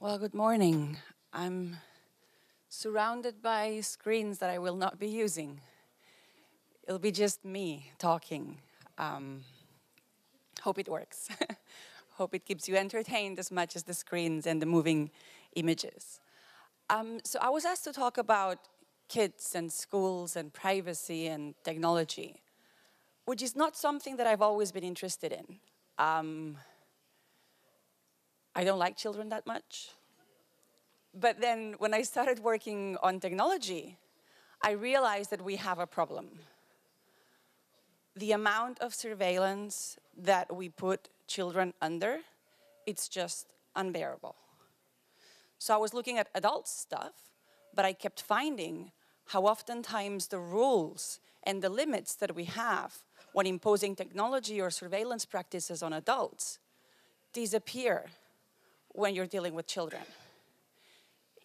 Well, good morning. I'm surrounded by screens that I will not be using. It'll be just me talking. Hope it works. Hope it keeps you entertained as much as the screens and the moving images. So I was asked to talk about kids and schools and privacy and technology, which is not something that I've always been interested in. I don't like children that much. But then when I started working on technology, I realized that we have a problem. The amount of surveillance that we put children under, it's just unbearable. So I was looking at adult stuff, but I kept finding how oftentimes the rules and the limits that we have when imposing technology or surveillance practices on adults disappear when you're dealing with children.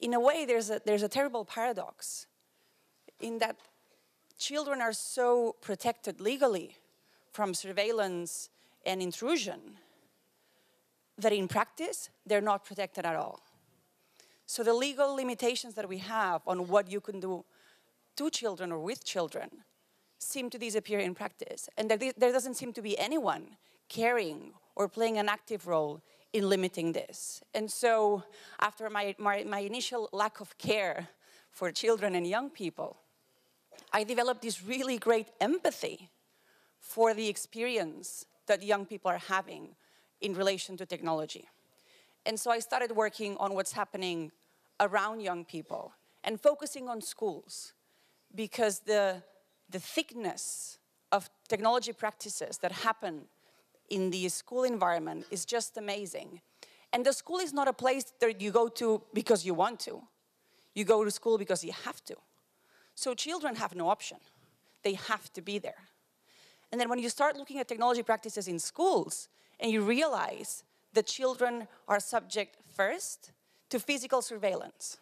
In a way, there's a terrible paradox in that children are so protected legally from surveillance and intrusion that in practice, they're not protected at all. So the legal limitations that we have on what you can do to children or with children seem to disappear in practice. And there doesn't seem to be anyone caring or playing an active role in limiting this. And so after my initial lack of care for children and young people, I developed this really great empathy for the experience that young people are having in relation to technology. And so I started working on what's happening around young people and focusing on schools, because the thickness of technology practices that happen in the school environment is just amazing. And the school is not a place that you go to because you want to. You go to school because you have to. So children have no option. They have to be there. And then when you start looking at technology practices in schools, and you realize that children are subject first to physical surveillance.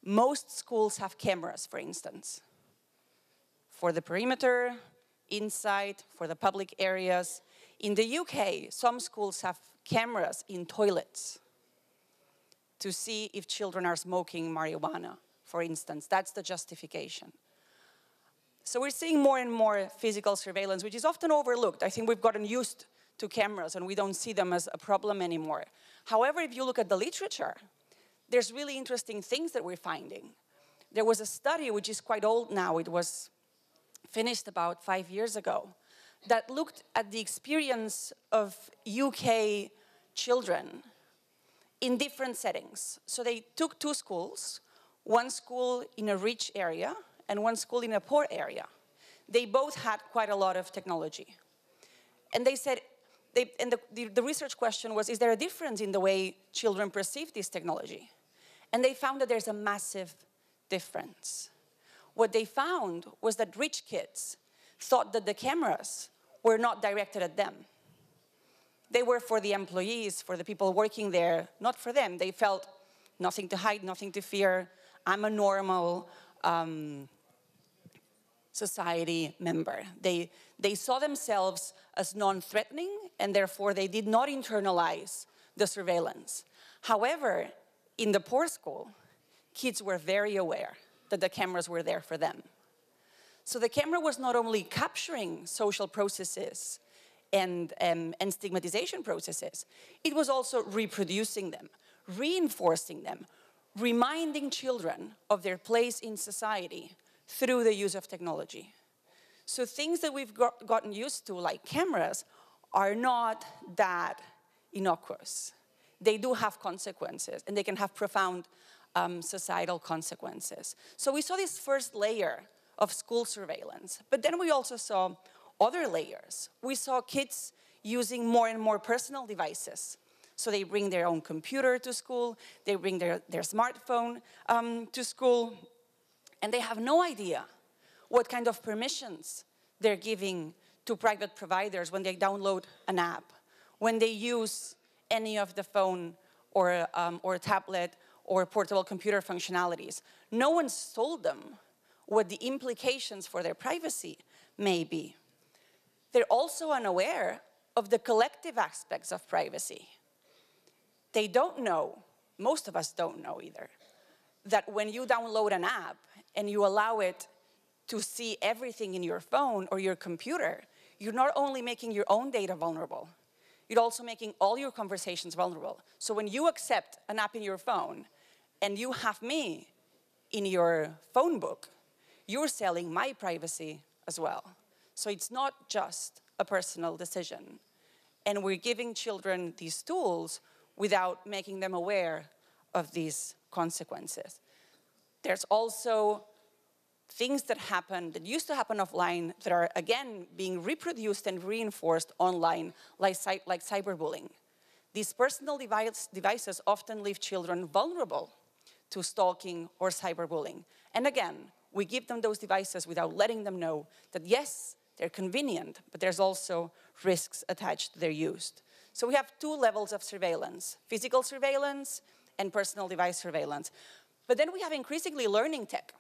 Most schools have cameras, for instance, for the perimeter, inside, for the public areas. In the UK, some schools have cameras in toilets to see if children are smoking marijuana, for instance. That's the justification. So we're seeing more and more physical surveillance, which is often overlooked. I think we've gotten used to cameras and we don't see them as a problem anymore. However, if you look at the literature, there's really interesting things that we're finding. There was a study, which is quite old now, it was finished about 5 years ago, that looked at the experience of UK children in different settings. So they took two schools, one school in a rich area and one school in a poor area. They both had quite a lot of technology. And they said, the research question was, is there a difference in the way children perceive this technology? And they found that there's a massive difference. What they found was that rich kids thought that the cameras were not directed at them. They were for the employees, for the people working there, not for them. They felt nothing to hide, nothing to fear. I'm a normal society member. They saw themselves as non-threatening, and therefore they did not internalize the surveillance. However, in the poor school, kids were very aware that the cameras were there for them. So the camera was not only capturing social processes and stigmatization processes, it was also reproducing them, reinforcing them, reminding children of their place in society through the use of technology. So things that we've gotten used to, like cameras, are not that innocuous. They do have consequences, and they can have profound societal consequences. So we saw this first layer of school surveillance, but then we also saw other layers. We saw kids using more and more personal devices. So they bring their own computer to school, they bring their smartphone to school, and they have no idea what kind of permissions they're giving to private providers when they download an app, when they use any of the phone or tablet or portable computer functionalities. No one's told them what the implications for their privacy may be. They're also unaware of the collective aspects of privacy. They don't know, most of us don't know either, that when you download an app and you allow it to see everything in your phone or your computer, you're not only making your own data vulnerable, you're also making all your conversations vulnerable. So when you accept an app in your phone and you have me in your phone book, you're selling my privacy as well. So it's not just a personal decision. And we're giving children these tools without making them aware of these consequences. There's also things that happen, that used to happen offline, that are again being reproduced and reinforced online, like cyberbullying. These personal devices often leave children vulnerable to stalking or cyberbullying. And again, we give them those devices without letting them know that yes, they're convenient, but there's also risks attached to their use. So we have two levels of surveillance: physical surveillance and personal device surveillance. But then we have increasingly learning tech.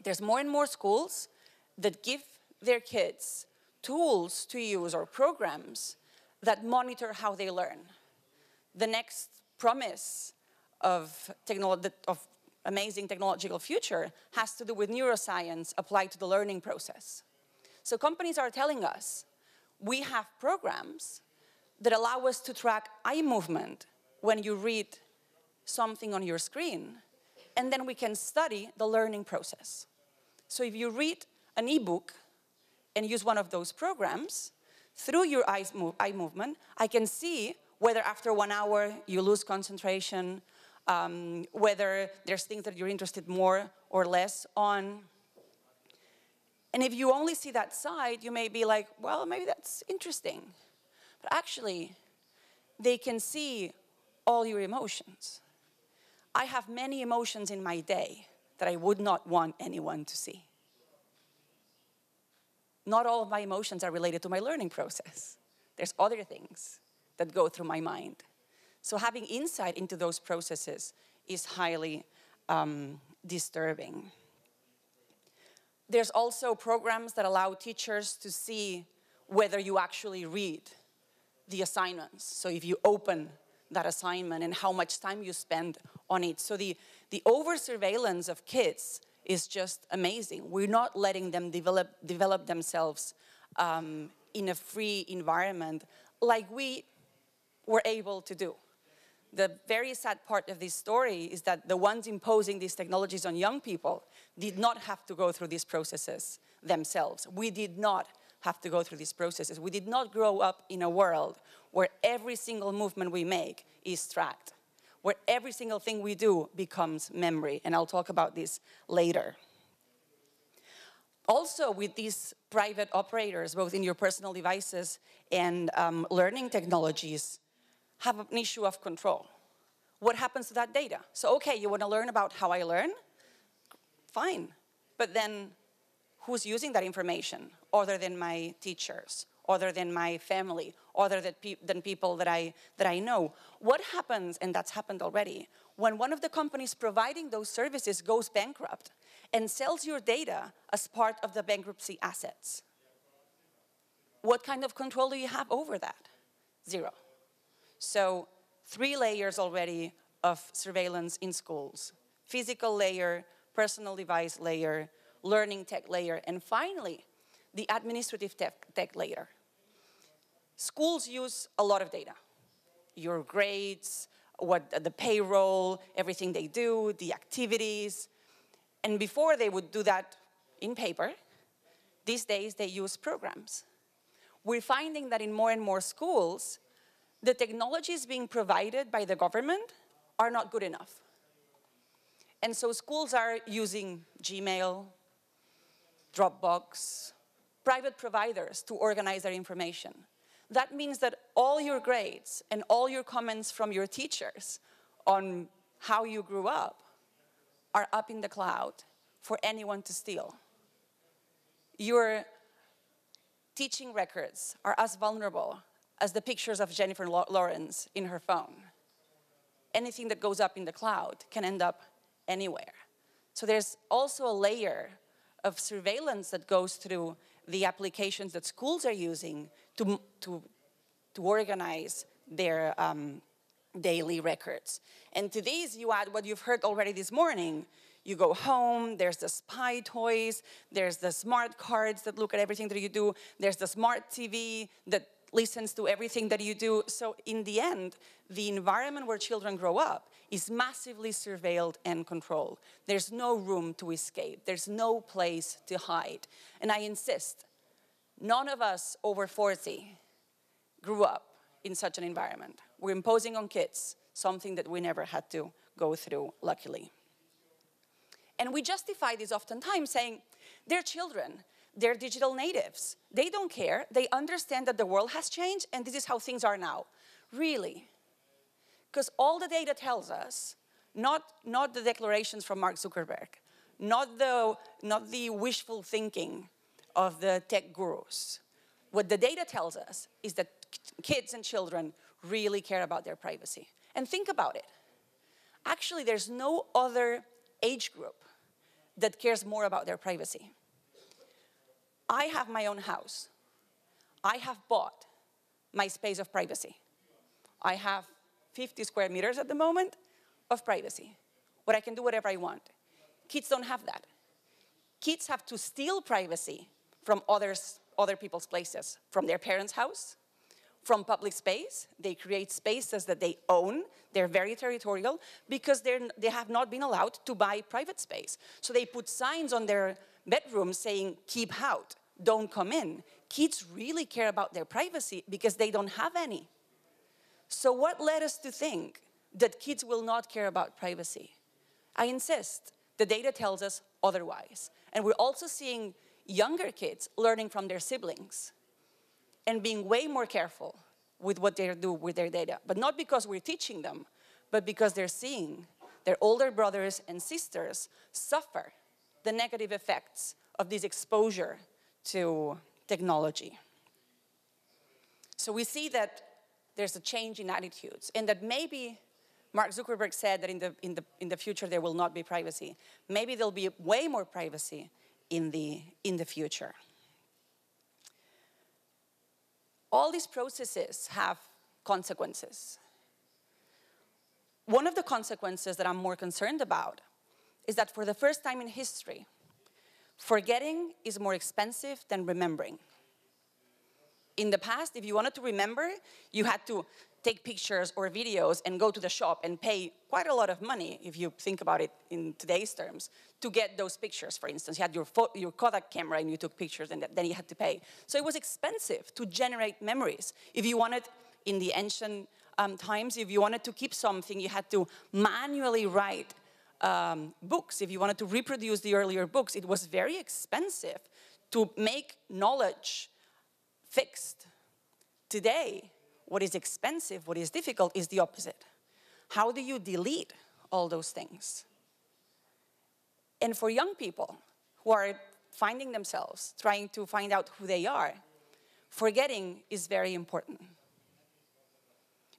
There's more and more schools that give their kids tools to use or programs that monitor how they learn. The next promise of amazing technological future has to do with neuroscience applied to the learning process. So companies are telling us, we have programs that allow us to track eye movement when you read something on your screen, and then we can study the learning process. So if you read an ebook and use one of those programs, through your eye movement, I can see whether after 1 hour you lose concentration, whether there's things that you're interested more or less on. And if you only see that side, you may be like, well, maybe that's interesting. But actually, they can see all your emotions. I have many emotions in my day that I would not want anyone to see. Not all of my emotions are related to my learning process. There's other things that go through my mind. So having insight into those processes is highly disturbing. There's also programs that allow teachers to see whether you actually read the assignments. So if you open that assignment and how much time you spend on it. So the over-surveillance of kids is just amazing. We're not letting them develop themselves in a free environment like we were able to do. The very sad part of this story is that the ones imposing these technologies on young people did not have to go through these processes themselves. We did not have to go through these processes. We did not grow up in a world where every single movement we make is tracked, where every single thing we do becomes memory, and I'll talk about this later. Also, with these private operators, both in your personal devices and learning technologies, have an issue of control. What happens to that data? So, okay, you want to learn about how I learn? Fine. But then, who's using that information other than my teachers, other than my family, other than people that I know? What happens, and that's happened already, when one of the companies providing those services goes bankrupt and sells your data as part of the bankruptcy assets? What kind of control do you have over that? Zero. So 3 layers already of surveillance in schools: physical layer, personal device layer, learning tech layer, and finally, the administrative tech layer. Schools use a lot of data. Your grades, the payroll, everything they do, the activities. And before they would do that in paper, these days they use programs. We're finding that in more and more schools, the technologies being provided by the government are not good enough. And so schools are using Gmail, Dropbox, private providers to organize their information. That means that all your grades and all your comments from your teachers on how you grew up are up in the cloud for anyone to steal. Your teaching records are as vulnerable as the pictures of Jennifer Lawrence in her phone. Anything that goes up in the cloud can end up anywhere. So there's also a layer of surveillance that goes through the applications that schools are using to organize their daily records. And to these, you add what you've heard already this morning. You go home, there's the spy toys, there's the smart cards that look at everything that you do, there's the smart TV that listens to everything that you do. So in the end, the environment where children grow up is massively surveilled and controlled. There's no room to escape. There's no place to hide. And I insist, none of us over 40 grew up in such an environment. We're imposing on kids something that we never had to go through, luckily. And we justify this oftentimes saying, they're children, they're digital natives. They don't care, they understand that the world has changed and this is how things are now. Really? Because all the data tells us, not the declarations from Mark Zuckerberg, not the wishful thinking of the tech gurus. What the data tells us is that kids and children really care about their privacy. And think about it. Actually, there's no other age group that cares more about their privacy. I have my own house. I have bought my space of privacy. I have 50 square meters at the moment of privacy, where I can do whatever I want. Kids don't have that. Kids have to steal privacy from other people's places, from their parents' house, from public space. They create spaces that they own. They're very territorial because they have not been allowed to buy private space. So they put signs on their bedrooms saying, keep out, don't come in. Kids really care about their privacy because they don't have any. So what led us to think that kids will not care about privacy? I insist, the data tells us otherwise. And we're also seeing younger kids learning from their siblings and being way more careful with what they do with their data. But not because we're teaching them, but because they're seeing their older brothers and sisters suffer the negative effects of this exposure to technology. So we see that there's a change in attitudes, and that maybe Mark Zuckerberg said that in the future there will not be privacy. Maybe there'll be way more privacy in the future. All these processes have consequences. One of the consequences that I'm more concerned about is that for the first time in history, forgetting is more expensive than remembering. In the past, if you wanted to remember, you had to take pictures or videos and go to the shop and pay quite a lot of money, if you think about it in today's terms, to get those pictures, for instance. You had your Kodak camera and you took pictures and then you had to pay. So it was expensive to generate memories. If you wanted, in the ancient times, if you wanted to keep something, you had to manually write books. If you wanted to reproduce the earlier books, it was very expensive to make knowledge fixed. Today, what is expensive, what is difficult, is the opposite. How do you delete all those things? And for young people who are finding themselves, trying to find out who they are, forgetting is very important.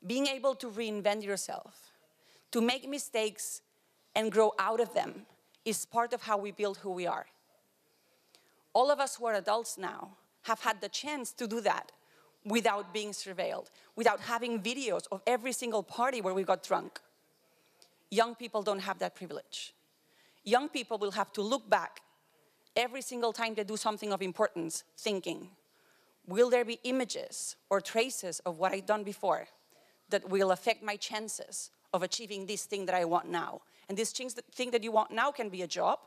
Being able to reinvent yourself, to make mistakes and grow out of them, is part of how we build who we are. All of us who are adults now have had the chance to do that without being surveilled, without having videos of every single party where we got drunk. Young people don't have that privilege. Young people will have to look back every single time they do something of importance, thinking, will there be images or traces of what I've done before that will affect my chances of achieving this thing that I want now? And this thing that you want now can be a job,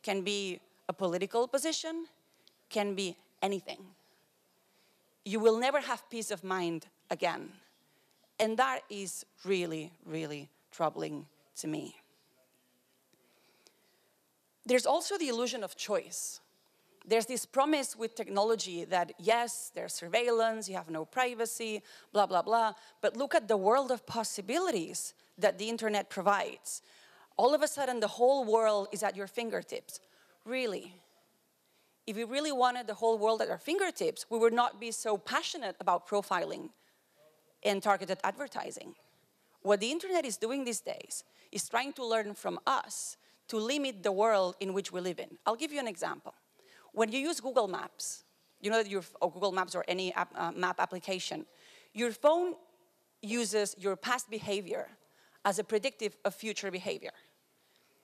can be a political position, can be anything. You will never have peace of mind again. And that is really, really troubling to me. There's also the illusion of choice. There's this promise with technology that, yes, there's surveillance, you have no privacy, blah, blah, blah. But look at the world of possibilities that the internet provides. All of a sudden, the whole world is at your fingertips. Really? If we really wanted the whole world at our fingertips, we would not be so passionate about profiling and targeted advertising. What the internet is doing these days is trying to learn from us to limit the world in which we live in. I'll give you an example. When you use Google Maps, you know that Google Maps or any map application, your phone uses your past behavior as a predictive of future behavior.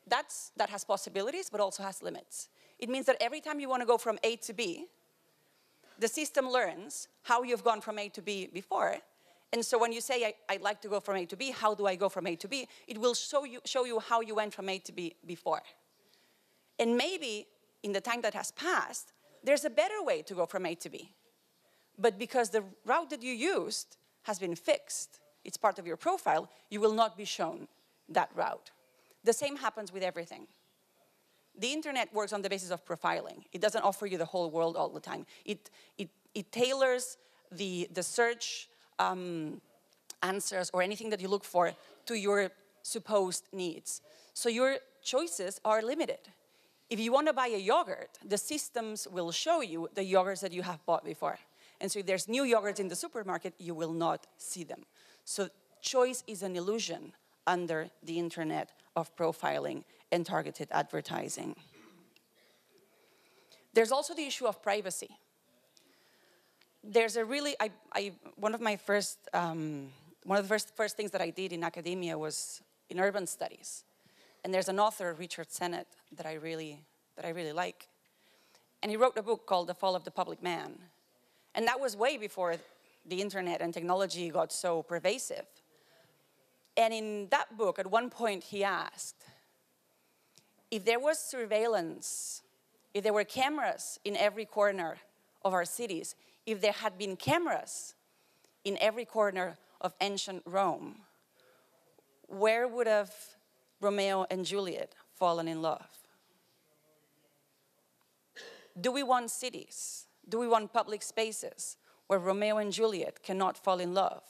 That has possibilities, but also has limits. It means that every time you want to go from A to B, the system learns how you've gone from A to B before. And so when you say, I'd like to go from A to B, how do I go from A to B? It will show you how you went from A to B before. And maybe in the time that has passed, there's a better way to go from A to B. But because the route that you used has been fixed, it's part of your profile, you will not be shown that route. The same happens with everything. The internet works on the basis of profiling. It doesn't offer you the whole world all the time. It tailors the search answers or anything that you look for to your supposed needs. So your choices are limited. If you want to buy a yogurt, the systems will show you the yogurts that you have bought before. And so if there's new yogurts in the supermarket, you will not see them. So choice is an illusion under the internet of profiling and targeted advertising. There's also the issue of privacy. There's a really, one of the first things that I did in academia was in urban studies. And there's an author, Richard Sennett, that I really like. And he wrote a book called The Fall of the Public Man. And that was way before the internet and technology got so pervasive. And in that book, at one point, he asked, if there was surveillance, if there were cameras in every corner of our cities, if there had been cameras in every corner of ancient Rome, where would have Romeo and Juliet fallen in love? Do we want cities? Do we want public spaces where Romeo and Juliet cannot fall in love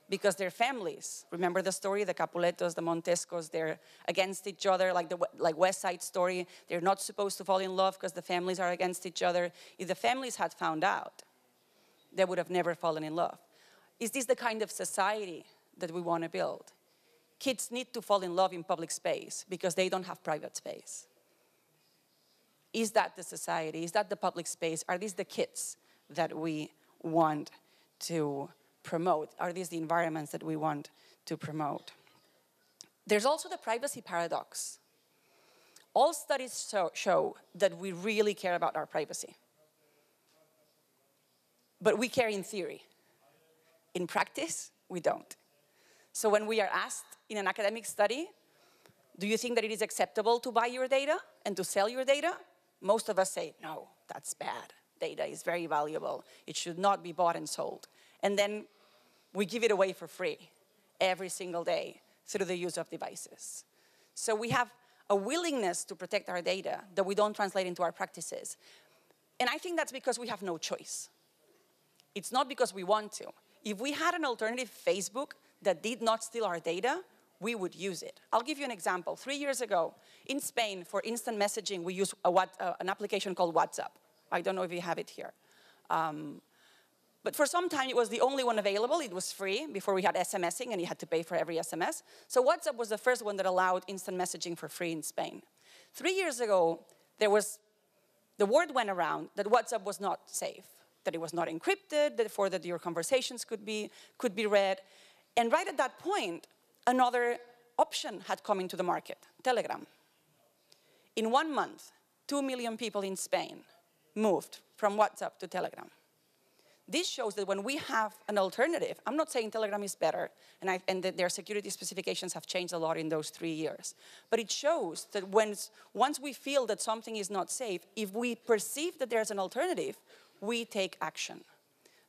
because their families, remember the story, the Capuletos, the Montescos, they're against each other, like West Side Story, they're not supposed to fall in love because the families are against each other. If the families had found out, they would have never fallen in love. Is this the kind of society that we want to build? Kids need to fall in love in public space because they don't have private space. Is that the society? Is that the public space? Are these the kids that we want to promote? Are these the environments that we want to promote? There's also the privacy paradox. All studies show that we really care about our privacy. But we care in theory. In practice, we don't. So when we are asked in an academic study, do you think that it is acceptable to buy your data and to sell your data? Most of us say, no, that's bad. Data is very valuable. It should not be bought and sold. And then we give it away for free every single day through the use of devices. So we have a willingness to protect our data that we don't translate into our practices. And I think that's because we have no choice. It's not because we want to. If we had an alternative Facebook that did not steal our data, we would use it. I'll give you an example. 3 years ago, in Spain, for instant messaging, we used an application called WhatsApp. I don't know if you have it here. But for some time, it was the only one available. It was free before we had SMSing, and you had to pay for every SMS. So WhatsApp was the first one that allowed instant messaging for free in Spain. 3 years ago, the word went around that WhatsApp was not safe, that it was not encrypted, therefore that your conversations could be read. And right at that point, another option had come into the market, Telegram. In 1 month, 2 million people in Spain moved from WhatsApp to Telegram. This shows that when we have an alternative, I'm not saying Telegram is better, and that their security specifications have changed a lot in those 3 years, but it shows that once we feel that something is not safe, if we perceive that there's an alternative, we take action.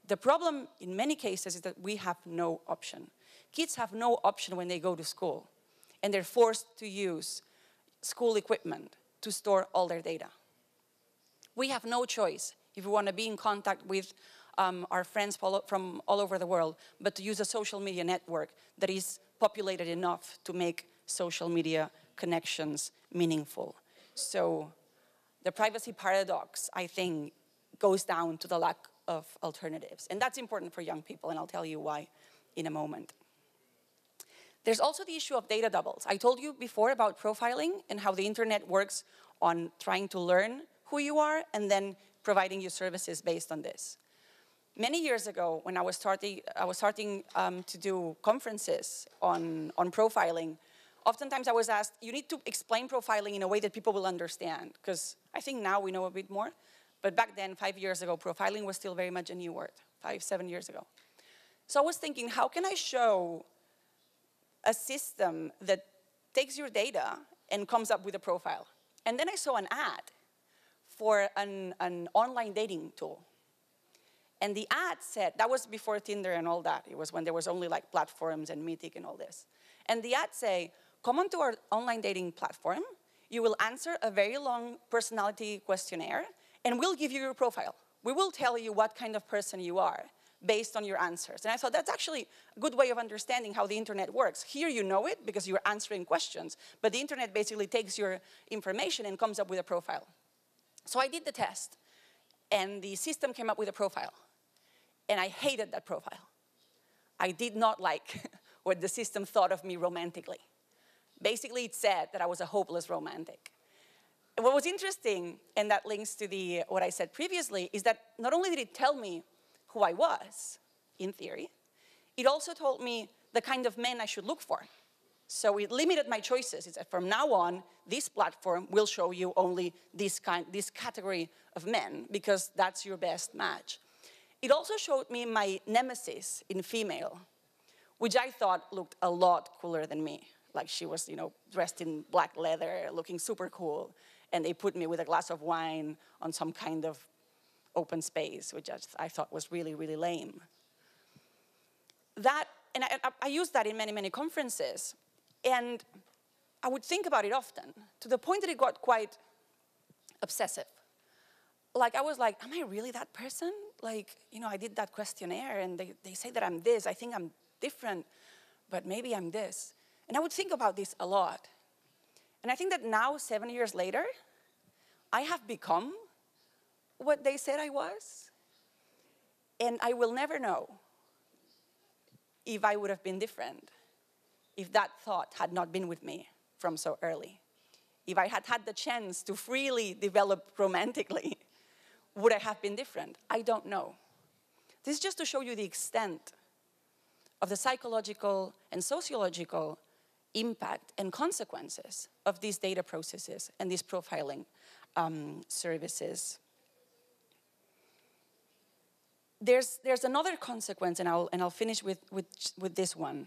The problem in many cases is that we have no option. Kids have no option when they go to school, and they're forced to use school equipment to store all their data. We have no choice if we want to be in contact with our friends from all over the world, but to use a social media network that is populated enough to make social media connections meaningful. So the privacy paradox, I think, goes down to the lack of alternatives. And that's important for young people, and I'll tell you why in a moment. There's also the issue of data doubles. I told you before about profiling and how the internet works on trying to learn who you are and then providing you services based on this. Many years ago, when I was starting to do conferences on profiling, oftentimes I was asked, you need to explain profiling in a way that people will understand, because I think now we know a bit more, but back then, 5 years ago, profiling was still very much a new word, 7 years ago. So I was thinking, how can I show a system that takes your data and comes up with a profile? And then I saw an ad for an online dating tool. And the ad said, that was before Tinder and all that. It was when there was only like platforms and Mythic and all this. And the ad say, come onto our online dating platform, you will answer a very long personality questionnaire, and we'll give you your profile. We will tell you what kind of person you are based on your answers. And I thought that's actually a good way of understanding how the internet works. Here you know it because you're answering questions, but the internet basically takes your information and comes up with a profile. So I did the test, and the system came up with a profile. And I hated that profile. I did not like what the system thought of me romantically. Basically, it said that I was a hopeless romantic. And what was interesting, and that links to what I said previously, is that not only did it tell me who I was, in theory, it also told me the kind of men I should look for. So it limited my choices. It said, from now on, this platform will show you only this category of men, because that's your best match. It also showed me my nemesis in female, which I thought looked a lot cooler than me. Like she was, dressed in black leather, looking super cool. And they put me with a glass of wine on some kind of open space, which I thought was really, really lame. And I used that in many, many conferences. And I would think about it often, to the point that it got quite obsessive. Like, I was like, am I really that person? Like, I did that questionnaire, and they say that I'm this. I think I'm different, but maybe I'm this. And I would think about this a lot. And I think that now, 7 years later, I have become what they said I was. And I will never know if I would have been different, if that thought had not been with me from so early. If I had had the chance to freely develop romantically, would I have been different? I don't know. This is just to show you the extent of the psychological and sociological impact and consequences of these data processes and these profiling services. There's another consequence, and I'll finish with this one,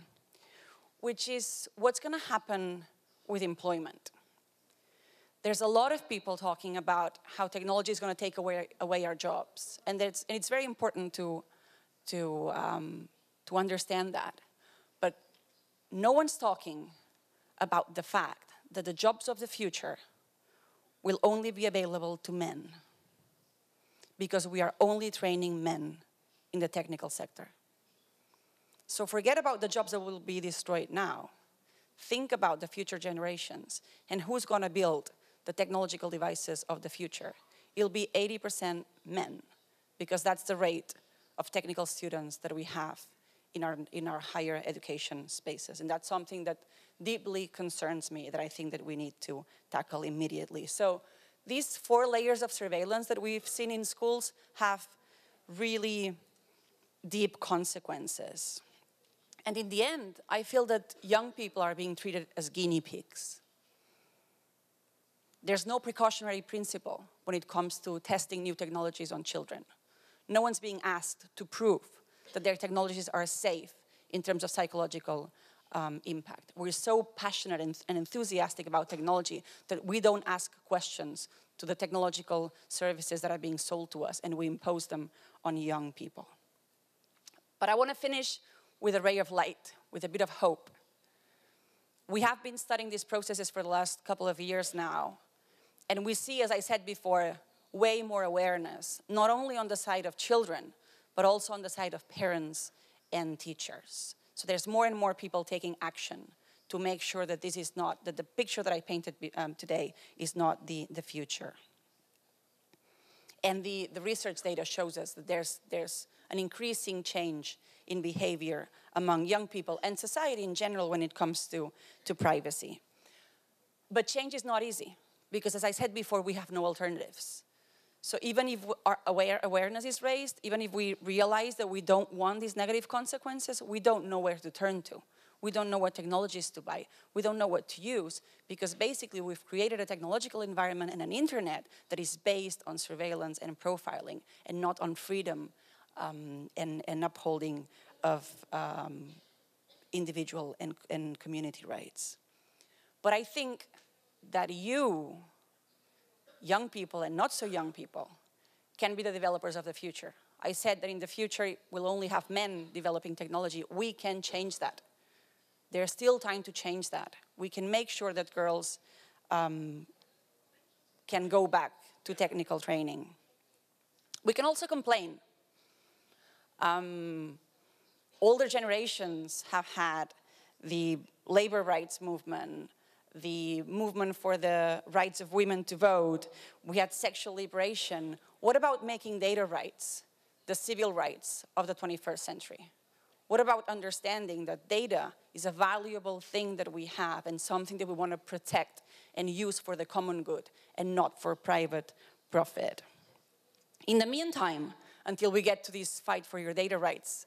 which is what's going to happen with employment. There's a lot of people talking about how technology is going to take away our jobs, and it's very important to understand that. But no one's talking about the fact that the jobs of the future will only be available to men, because we are only training men in the technical sector. So forget about the jobs that will be destroyed now. Think about the future generations and who's going to build the technological devices of the future. It'll be 80% men, because that's the rate of technical students that we have in our higher education spaces. And that's something that deeply concerns me, that I think that we need to tackle immediately. So these 4 layers of surveillance that we've seen in schools have really deep consequences. And in the end, I feel that young people are being treated as guinea pigs. There's no precautionary principle when it comes to testing new technologies on children. No one's being asked to prove that their technologies are safe in terms of psychological impact. We're so passionate and enthusiastic about technology that we don't ask questions to the technological services that are being sold to us, and we impose them on young people. But I want to finish with a ray of light, with a bit of hope. We have been studying these processes for the last couple of years now, and we see, as I said before, way more awareness, not only on the side of children, but also on the side of parents and teachers. So there's more and more people taking action to make sure that this is not, that the picture that I painted today is not the future. And the research data shows us that there's an increasing change in behavior among young people and society in general when it comes to privacy. But change is not easy, because as I said before, we have no alternatives. So even if our awareness is raised, even if we realize that we don't want these negative consequences, we don't know where to turn to. We don't know what technologies to buy. We don't know what to use, because basically we've created a technological environment and an internet that is based on surveillance and profiling and not on freedom and upholding of individual and community rights. But I think that you, young people and not so young people, can be the developers of the future. I said that in the future we'll only have men developing technology. We can change that. There's still time to change that. We can make sure that girls can go back to technical training. We can also complain. Older generations have had the labor rights movement, the movement for the rights of women to vote. We had sexual liberation. What about making data rights the civil rights of the 21st century? What about understanding that data is a valuable thing that we have and something that we want to protect and use for the common good and not for private profit? In the meantime, until we get to this fight for your data rights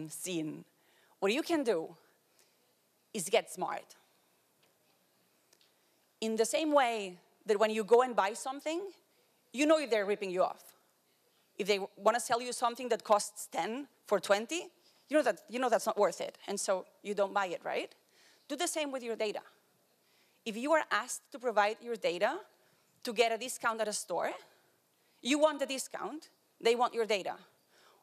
scene, what you can do is get smart. In the same way that when you go and buy something, you know if they're ripping you off. If they want to sell you something that costs 10 for 20, you know that's not worth it, and so you don't buy it, right? Do the same with your data. If you are asked to provide your data to get a discount at a store, you want the discount, they want your data.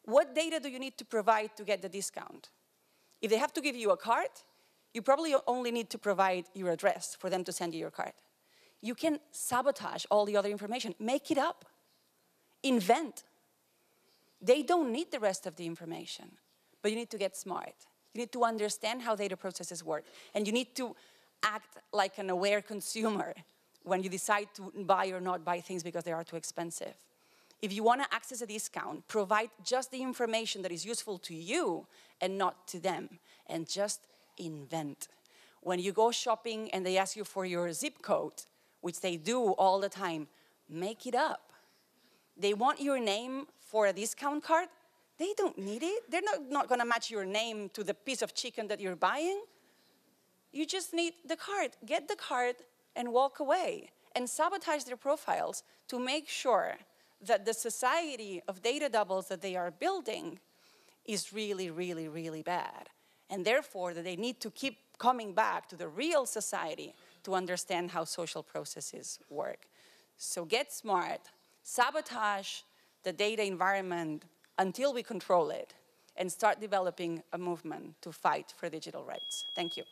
What data do you need to provide to get the discount? If they have to give you a card, you probably only need to provide your address for them to send you your card. You can sabotage all the other information. Make it up. Invent. They don't need the rest of the information, but you need to get smart. You need to understand how data processes work, and you need to act like an aware consumer when you decide to buy or not buy things because they are too expensive. If you want to access a discount, provide just the information that is useful to you and not to them, and just invent. When you go shopping and they ask you for your zip code, which they do all the time, make it up. They want your name for a discount card. They don't need it. They're not going to match your name to the piece of chicken that you're buying. You just need the card. Get the card and walk away and sabotage their profiles to make sure that the society of data doubles that they are building is really, really, really bad. And therefore, that they need to keep coming back to the real society to understand how social processes work. So get smart, sabotage the data environment until we control it, and start developing a movement to fight for digital rights. Thank you.